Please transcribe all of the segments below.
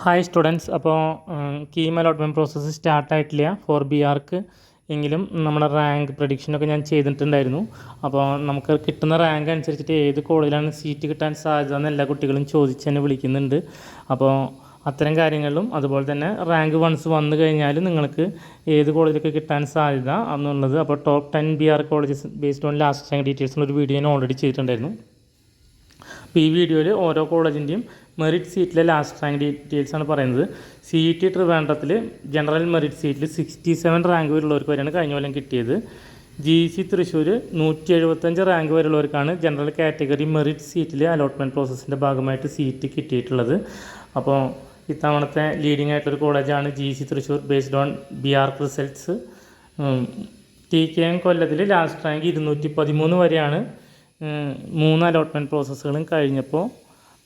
Hi students. അപ്പോൾ KEAM allotment process സ്റ്റാർട്ടായിട്ടില്ല for B arch എങ്കിലും നമ്മുടെ റാങ്ക് പ്രഡിക്ഷനൊക്കെ ഞാൻ ചെയ്തിട്ടുണ്ടായിരുന്നു. അപ്പോൾ നമുക്ക് കിട്ടുന്ന റാങ്ക് അനുസരിച്ചിട്ട് ഏത് കോളേജിലാണ് സീറ്റ് കിട്ടാൻ സാധ്യത എന്ന് എല്ലാ കുട്ടികളും ചോദിച്ച് തന്നെ വിളിക്കുന്നുണ്ട്. അപ്പോൾ അത്തരം കാര്യങ്ങളിലും അതുപോലെ തന്നെ റാങ്ക് വൺസ് വന്നു കഴിഞ്ഞാൽ നിങ്ങൾക്ക് ഏത് കോളേജിലൊക്കെ കിട്ടാൻ സാധ്യത എന്നുള്ളത്, അപ്പോൾ top 10 B R colleges based on last rank ഡീറ്റെയിൽസിനൊരു വീഡിയോ ഞാൻ ഓൾറെഡി ചെയ്തിട്ടുണ്ടായിരുന്നു. അപ്പോൾ ഈ വീഡിയോയിൽ ഓരോ കോളേജിൻ്റെയും മെറിറ്റ് സീറ്റിലെ ലാസ്റ്റ് റാങ്ക് ഡീറ്റെയിൽസാണ് പറയുന്നത്. CET ട്രിവാൻഡ്രത്തിൽ ജനറൽ മെറിറ്റ് സീറ്റിൽ 67 റാങ്ക് വരെയുള്ളവർക്ക് വരെയാണ് കഴിഞ്ഞ കൊല്ലം കിട്ടിയത്. GEC തൃശ്ശൂർ 175 റാങ്ക് വരെയുള്ളവർക്കാണ് ജനറൽ കാറ്റഗറി മെറിറ്റ് സീറ്റിൽ അലോട്ട്മെൻറ്റ് പ്രോസസ്സിൻ്റെ ഭാഗമായിട്ട് സീറ്റ് കിട്ടിയിട്ടുള്ളത്. അപ്പോൾ ഇത്തവണത്തെ ലീഡിംഗ് ആയിട്ടൊരു കോളേജാണ് GEC Thrissur based on B arch results. TKM കൊല്ലത്തിൽ ലാസ്റ്റ് റാങ്ക് 213 വരെയാണ് 3 അലോട്ട്മെൻറ്റ് പ്രോസസ്സുകളും കഴിഞ്ഞപ്പോൾ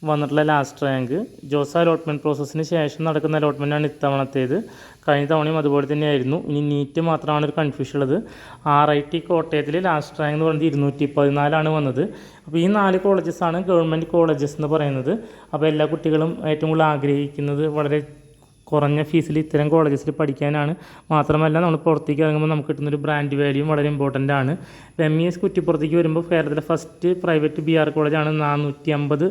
വന്നിട്ടുള്ള ലാസ്റ്റ് റാങ്ക്. ജോസ അലോട്ട്മെൻറ്റ് പ്രോസസ്സിന് ശേഷം നടക്കുന്ന അലോട്ട്മെൻറ്റാണ് ഇത്തവണത്തേത്. കഴിഞ്ഞ തവണയും അതുപോലെ തന്നെയായിരുന്നു. ഇനി നീറ്റ് മാത്രമാണ് ഒരു കൺഫ്യൂഷൻ ഉള്ളത്. RIT കോട്ടയത്തിൽ ലാസ്റ്റ് റാങ്ക് എന്ന് പറയുന്നത് 214 വന്നത്. അപ്പോൾ ഈ 4 കോളേജസാണ് ഗവൺമെൻറ് കോളേജസ് എന്ന് പറയുന്നത്. അപ്പോൾ എല്ലാ കുട്ടികളും ഏറ്റവും കൂടുതൽ ആഗ്രഹിക്കുന്നത് വളരെ കുറഞ്ഞ ഫീസിൽ ഇത്തരം കോളേജസിൽ പഠിക്കാനാണ്. മാത്രമല്ല നമ്മൾ പുറത്തേക്ക് ഇറങ്ങുമ്പോൾ നമുക്ക് കിട്ടുന്നൊരു ബ്രാൻഡ് വാല്യൂയും വളരെ ഇമ്പോർട്ടൻ്റ് ആണ്. MES കുറ്റിപ്പുറത്തേക്ക് വരുമ്പോൾ കേരളത്തിലെ ഫസ്റ്റ് പ്രൈവറ്റ് ബി ആർ കോളേജാണ്. 450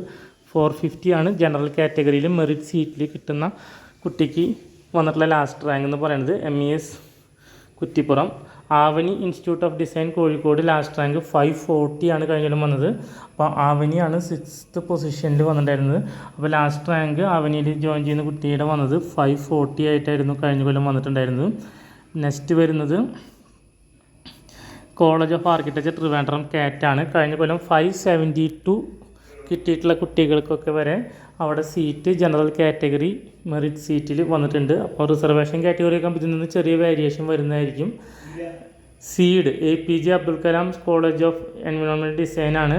450 ആണ് ജനറൽ കാറ്റഗറിയിൽ മെറിറ്റ് സീറ്റിൽ കിട്ടുന്ന കുട്ടിക്ക് വന്നിട്ടുള്ള ലാസ്റ്റ് റാങ്ക് എന്ന് പറയുന്നത്. MES Kuttippuram. Avani institute of design Kozhikode last rank 540 ആണ് കഴിഞ്ഞ കൊല്ലം വന്നത്. അപ്പോൾ ആവനിയാണ് 6th പൊസിഷനിൽ വന്നിട്ടുണ്ടായിരുന്നത്. അപ്പോൾ ലാസ്റ്റ് റാങ്ക് ആവനിയിൽ ജോയിൻ ചെയ്യുന്ന കുട്ടിയുടെ വന്നത് 540 ആയിട്ടായിരുന്നു കഴിഞ്ഞ കൊല്ലം വന്നിട്ടുണ്ടായിരുന്നത്. നെക്സ്റ്റ് വരുന്നത് കോളേജ് ഓഫ് ആർക്കിടെക്ചർ ട്രിവാൻഡ്രം കാറ്റാണ്. കഴിഞ്ഞ കൊല്ലം 572 കിട്ടിയിട്ടുള്ള കുട്ടികൾക്കൊക്കെ വരെ അവിടെ സീറ്റ് ജനറൽ കാറ്റഗറി മെറിറ്റ് സീറ്റിൽ വന്നിട്ടുണ്ട്. അപ്പോൾ റിസർവേഷൻ കാറ്റഗറിയൊക്കെ ഇതിൽ നിന്ന് ചെറിയ വേരിയേഷൻ വരുന്നതായിരിക്കും. Seed APJ Abdul Kalam college of environment ഡിസൈനാണ്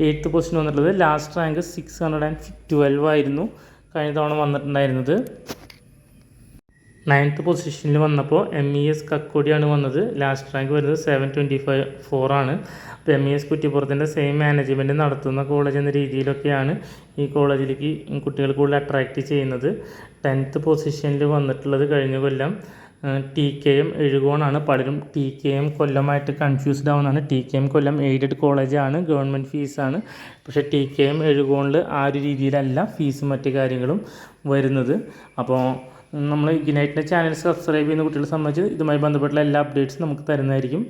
8th പൊസിഷൻ വന്നിട്ടുള്ളത്. ലാസ്റ്റ് റാങ്ക് 612 ആയിരുന്നു കഴിഞ്ഞ തവണ വന്നിട്ടുണ്ടായിരുന്നത്. 9th പൊസിഷനിൽ വന്നപ്പോൾ MES കക്കോടിയാണ് വന്നത്. ലാസ്റ്റ് റാങ്ക് വരുന്നത് 724 ആണ്. അപ്പോൾ MES കുറ്റിപ്പുറത്തിൻ്റെ സെയിം മാനേജ്മെൻറ്റ് നടത്തുന്ന കോളേജ് എന്ന രീതിയിലൊക്കെയാണ് ഈ കോളേജിലേക്ക് കുട്ടികൾ കൂടുതൽ അട്രാക്റ്റ് ചെയ്യുന്നത്. 10th പൊസിഷനിൽ വന്നിട്ടുള്ളത് കഴിഞ്ഞ കൊല്ലം TKM എഴുകോണാണ്. പലരും TKM കൊല്ലമായിട്ട് കൺഫ്യൂസ്ഡ് ആവുന്നതാണ്. TKM കൊല്ലം എയ്ഡഡ് കോളേജാണ്, ഗവൺമെൻറ് ഫീസാണ്. പക്ഷേ TKM എഴുകോണിൽ ആ ഒരു രീതിയിലല്ല ഫീസും മറ്റു കാര്യങ്ങളും വരുന്നത്. അപ്പോൾ നമ്മൾ ഇഗ്നൈറ്റിൻ്റെ ചാനൽ സബ്സ്ക്രൈബ് ചെയ്യുന്ന കുട്ടികളെ സംബന്ധിച്ച് ഇതുമായി ബന്ധപ്പെട്ടുള്ള എല്ലാ അപ്ഡേറ്റ്സും നമുക്ക് തരുന്നതായിരിക്കും.